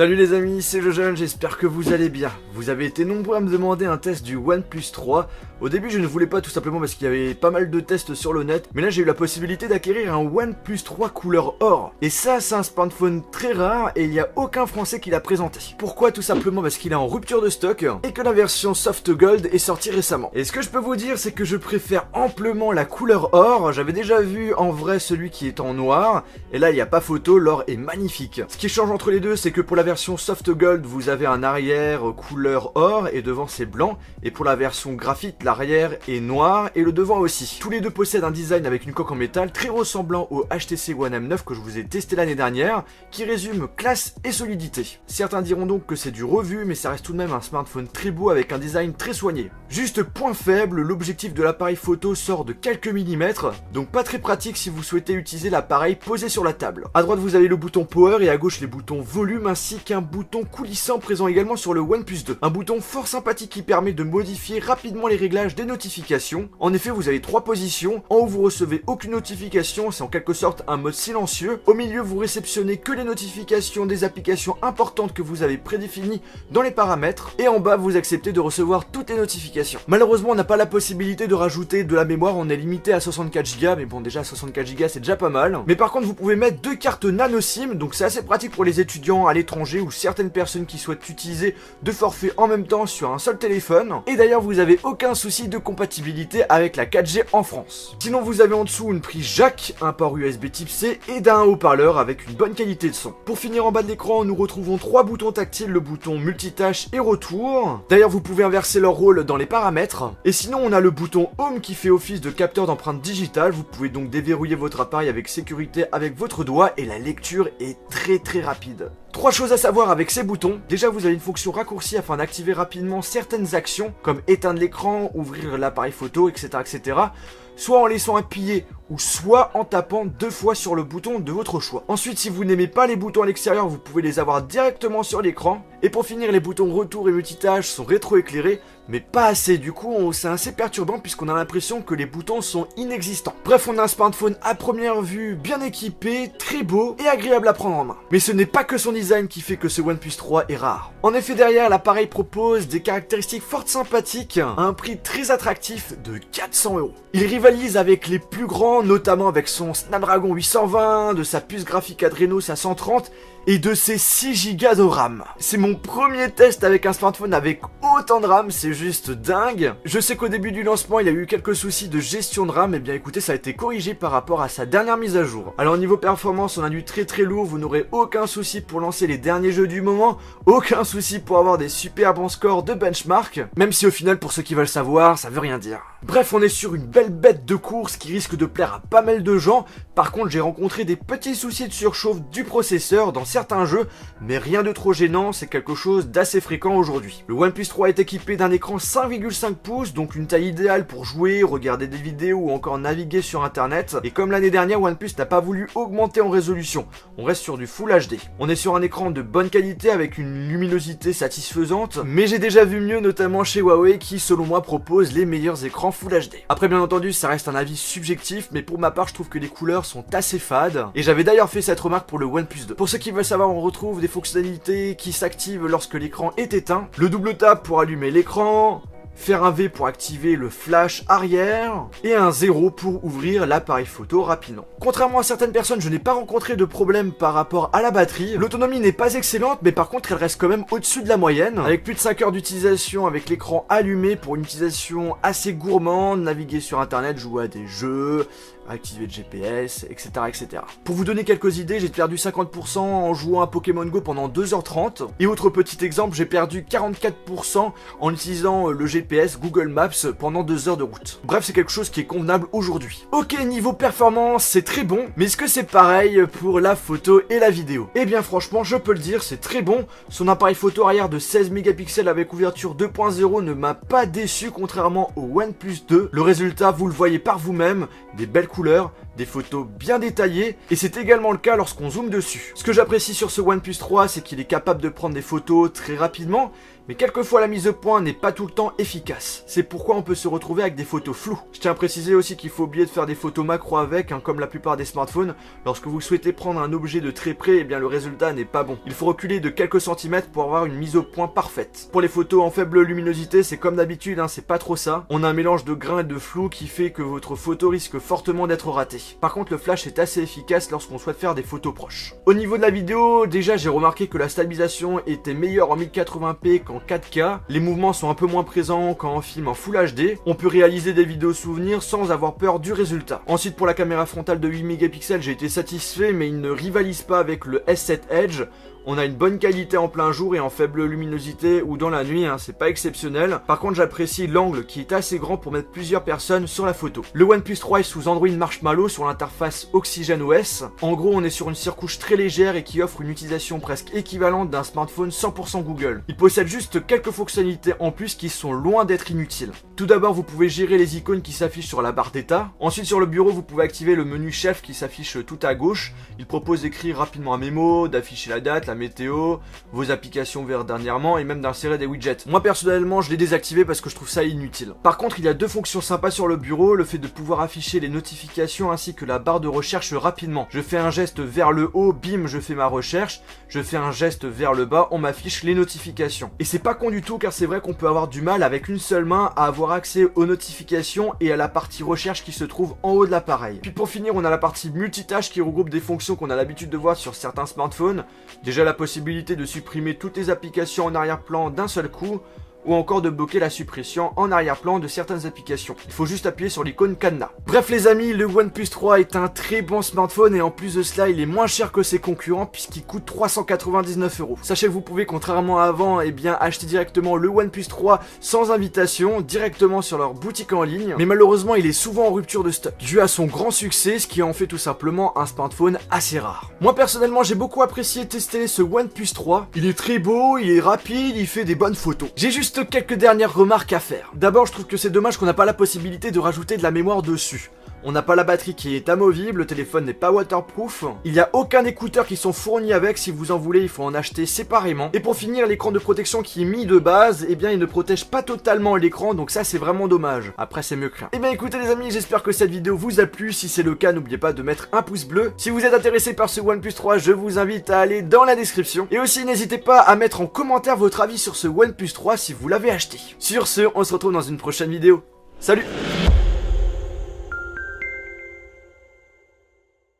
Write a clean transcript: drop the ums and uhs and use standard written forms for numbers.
Salut les amis, c'est Jojon, j'espère que vous allez bien. Vous avez été nombreux à me demander un test du OnePlus 3. Au début je ne voulais pas tout simplement parce qu'il y avait pas mal de tests sur le net. Mais là j'ai eu la possibilité d'acquérir un OnePlus 3 couleur or. Et ça c'est un smartphone très rare et il n'y a aucun français qui l'a présenté. Pourquoi? Tout simplement parce qu'il est en rupture de stock et que la version Soft Gold est sortie récemment. Et ce que je peux vous dire c'est que je préfère amplement la couleur or. J'avais déjà vu en vrai celui qui est en noir. Et là il n'y a pas photo, l'or est magnifique. Ce qui change entre les deux c'est que pour la version Soft Gold, vous avez un arrière couleur or et devant c'est blanc. Et pour la version graphite, l'arrière est noir et le devant aussi. Tous les deux possèdent un design avec une coque en métal très ressemblant au HTC One M9 que je vous ai testé l'année dernière, qui résume classe et solidité. Certains diront donc que c'est du revu, mais ça reste tout de même un smartphone très beau avec un design très soigné. Juste point faible, l'objectif de l'appareil photo sort de quelques millimètres, donc pas très pratique si vous souhaitez utiliser l'appareil posé sur la table. À droite vous avez le bouton power et à gauche les boutons volume ainsi qu'un bouton coulissant présent également sur le OnePlus 2. Un bouton fort sympathique qui permet de modifier rapidement les réglages des notifications. En effet, vous avez trois positions. En haut, vous recevez aucune notification, c'est en quelque sorte un mode silencieux. Au milieu, vous réceptionnez que les notifications des applications importantes que vous avez prédéfinies dans les paramètres. Et en bas, vous acceptez de recevoir toutes les notifications. Malheureusement, on n'a pas la possibilité de rajouter de la mémoire, on est limité à 64 Go, mais bon, déjà 64 Go c'est déjà pas mal. Mais par contre, vous pouvez mettre deux cartes nano SIM, donc c'est assez pratique pour les étudiants à l'étranger ou certaines personnes qui souhaitent utiliser deux forfaits en même temps sur un seul téléphone. Et d'ailleurs vous avez aucun souci de compatibilité avec la 4G en France. Sinon vous avez en dessous une prise jack, un port USB type C et d'un haut-parleur avec une bonne qualité de son. Pour finir en bas de l'écran nous retrouvons trois boutons tactiles, le bouton multitâche et retour. D'ailleurs vous pouvez inverser leur rôle dans les paramètres. Et sinon on a le bouton home qui fait office de capteur d'empreinte digitale. Vous pouvez donc déverrouiller votre appareil avec sécurité avec votre doigt et la lecture est très rapide. Trois choses à savoir avec ces boutons. Déjà, vous avez une fonction raccourci afin d'activer rapidement certaines actions, comme éteindre l'écran, ouvrir l'appareil photo, etc. Soit en laissant appuyer ou soit en tapant deux fois sur le bouton de votre choix. Ensuite, si vous n'aimez pas les boutons à l'extérieur, vous pouvez les avoir directement sur l'écran. Et pour finir, les boutons retour et multitâche sont rétroéclairés, mais pas assez. Du coup, c'est assez perturbant puisqu'on a l'impression que les boutons sont inexistants. Bref, on a un smartphone à première vue bien équipé, très beau et agréable à prendre en main. Mais ce n'est pas que son design qui fait que ce OnePlus 3 est rare. En effet, derrière, l'appareil propose des caractéristiques fort sympathiques à un prix très attractif de 400 €. Il rivalise avec les plus grands, notamment avec son Snapdragon 820, de sa puce graphique Adreno 530 et de ses 6 Go de RAM. C'est mon premier test avec un smartphone avec autant de RAM, c'est juste dingue. Je sais qu'au début du lancement, il y a eu quelques soucis de gestion de RAM, et bien écoutez, ça a été corrigé par rapport à sa dernière mise à jour. Alors niveau performance, on a du très lourd, vous n'aurez aucun souci pour lancer les derniers jeux du moment, aucun souci pour avoir des super bons scores de benchmark, même si au final, pour ceux qui veulent savoir, ça veut rien dire. Bref, on est sur une belle bête de course qui risque de plaire à pas mal de gens. Par contre, j'ai rencontré des petits soucis de surchauffe du processeur dans certains jeux, mais rien de trop gênant, c'est quelque chose d'assez fréquent aujourd'hui. Le OnePlus 3 est équipé d'un écran 5,5 pouces, donc une taille idéale pour jouer, regarder des vidéos ou encore naviguer sur internet. Et comme l'année dernière, OnePlus n'a pas voulu augmenter en résolution, on reste sur du Full HD. On est sur un écran de bonne qualité avec une luminosité satisfaisante, mais j'ai déjà vu mieux, notamment chez Huawei qui selon moi propose les meilleurs écrans Full HD. Après bien entendu, ça reste un avis subjectif, mais pour ma part je trouve que les couleurs sont assez fades, et j'avais d'ailleurs fait cette remarque pour le OnePlus 2. Pour ceux qui veulent savoir, on retrouve des fonctionnalités qui s'activent lorsque l'écran est éteint, le double tap pour allumer l'écran, faire un V pour activer le flash arrière et un 0 pour ouvrir l'appareil photo rapidement. Contrairement à certaines personnes, je n'ai pas rencontré de problème par rapport à la batterie. L'autonomie n'est pas excellente, mais par contre elle reste quand même au-dessus de la moyenne, avec plus de 5 heures d'utilisation avec l'écran allumé pour une utilisation assez gourmande, naviguer sur internet, jouer à des jeux, activer le GPS, etc. Pour vous donner quelques idées, j'ai perdu 50% en jouant à Pokémon Go pendant 2h30. Et autre petit exemple, j'ai perdu 44% en utilisant le GPS Google Maps pendant 2 heures de route. Bref, c'est quelque chose qui est convenable aujourd'hui. Ok, niveau performance, c'est très bon, mais est-ce que c'est pareil pour la photo et la vidéo? Eh bien franchement, je peux le dire, c'est très bon. Son appareil photo arrière de 16 mégapixels avec ouverture 2.0 ne m'a pas déçu contrairement au OnePlus 2. Le résultat, vous le voyez par vous-même, des belles couleurs, des photos bien détaillées, et c'est également le cas lorsqu'on zoome dessus. Ce que j'apprécie sur ce OnePlus 3, c'est qu'il est capable de prendre des photos très rapidement, mais quelquefois la mise au point n'est pas tout le temps efficace. C'est pourquoi on peut se retrouver avec des photos floues. Je tiens à préciser aussi qu'il faut oublier de faire des photos macro avec, comme la plupart des smartphones. Lorsque vous souhaitez prendre un objet de très près, eh bien le résultat n'est pas bon. Il faut reculer de quelques centimètres pour avoir une mise au point parfaite. Pour les photos en faible luminosité, c'est comme d'habitude, c'est pas trop ça. On a un mélange de grain et de flou qui fait que votre photo risque fortement d'être ratée. Par contre, le flash est assez efficace lorsqu'on souhaite faire des photos proches. Au niveau de la vidéo, déjà j'ai remarqué que la stabilisation était meilleure en 1080p qu'en 4K. Les mouvements sont un peu moins présents quand on filme en Full HD. On peut réaliser des vidéos souvenirs sans avoir peur du résultat. Ensuite, pour la caméra frontale de 8 mégapixels, j'ai été satisfait, mais il ne rivalise pas avec le S7 Edge. On a une bonne qualité en plein jour et en faible luminosité ou dans la nuit, c'est pas exceptionnel. Par contre, j'apprécie l'angle qui est assez grand pour mettre plusieurs personnes sur la photo. Le OnePlus 3 est sous Android Marshmallow sur l'interface OxygenOS. En gros, on est sur une surcouche très légère et qui offre une utilisation presque équivalente d'un smartphone 100% Google. Il possède juste quelques fonctionnalités en plus qui sont loin d'être inutiles. Tout d'abord, vous pouvez gérer les icônes qui s'affichent sur la barre d'état. Ensuite, sur le bureau, vous pouvez activer le menu chef qui s'affiche tout à gauche. Il propose d'écrire rapidement un mémo, d'afficher la date, la météo, vos applications ouvertes dernièrement et même d'insérer des widgets. Moi personnellement je l'ai désactivé parce que je trouve ça inutile. Par contre il y a deux fonctions sympas sur le bureau, le fait de pouvoir afficher les notifications ainsi que la barre de recherche rapidement. Je fais un geste vers le haut, bim, je fais ma recherche, je fais un geste vers le bas, on m'affiche les notifications. Et c'est pas con du tout car c'est vrai qu'on peut avoir du mal avec une seule main à avoir accès aux notifications et à la partie recherche qui se trouve en haut de l'appareil. Puis pour finir on a la partie multitâche qui regroupe des fonctions qu'on a l'habitude de voir sur certains smartphones. Déjà la possibilité de supprimer toutes les applications en arrière-plan d'un seul coup, ou encore de bloquer la suppression en arrière-plan de certaines applications. Il faut juste appuyer sur l'icône cadenas. Bref les amis, le OnePlus 3 est un très bon smartphone et en plus de cela, il est moins cher que ses concurrents puisqu'il coûte 399 €. Sachez que vous pouvez, contrairement à avant, acheter directement le OnePlus 3 sans invitation, directement sur leur boutique en ligne. Mais malheureusement, il est souvent en rupture de stock, dû à son grand succès, ce qui en fait tout simplement un smartphone assez rare. Moi personnellement, j'ai beaucoup apprécié tester ce OnePlus 3. Il est très beau, il est rapide, il fait des bonnes photos. J'ai juste quelques dernières remarques à faire. D'abord, je trouve que c'est dommage qu'on n'a pas la possibilité de rajouter de la mémoire dessus. On n'a pas la batterie qui est amovible, le téléphone n'est pas waterproof, il n'y a aucun écouteur qui sont fournis avec, si vous en voulez il faut en acheter séparément. Et pour finir, l'écran de protection qui est mis de base, il ne protège pas totalement l'écran, donc ça c'est vraiment dommage. Après c'est mieux que rien. Et bien écoutez les amis, j'espère que cette vidéo vous a plu, si c'est le cas n'oubliez pas de mettre un pouce bleu. Si vous êtes intéressé par ce OnePlus 3, je vous invite à aller dans la description. Et aussi n'hésitez pas à mettre en commentaire votre avis sur ce OnePlus 3 si vous l'avez acheté. Sur ce, on se retrouve dans une prochaine vidéo. Salut!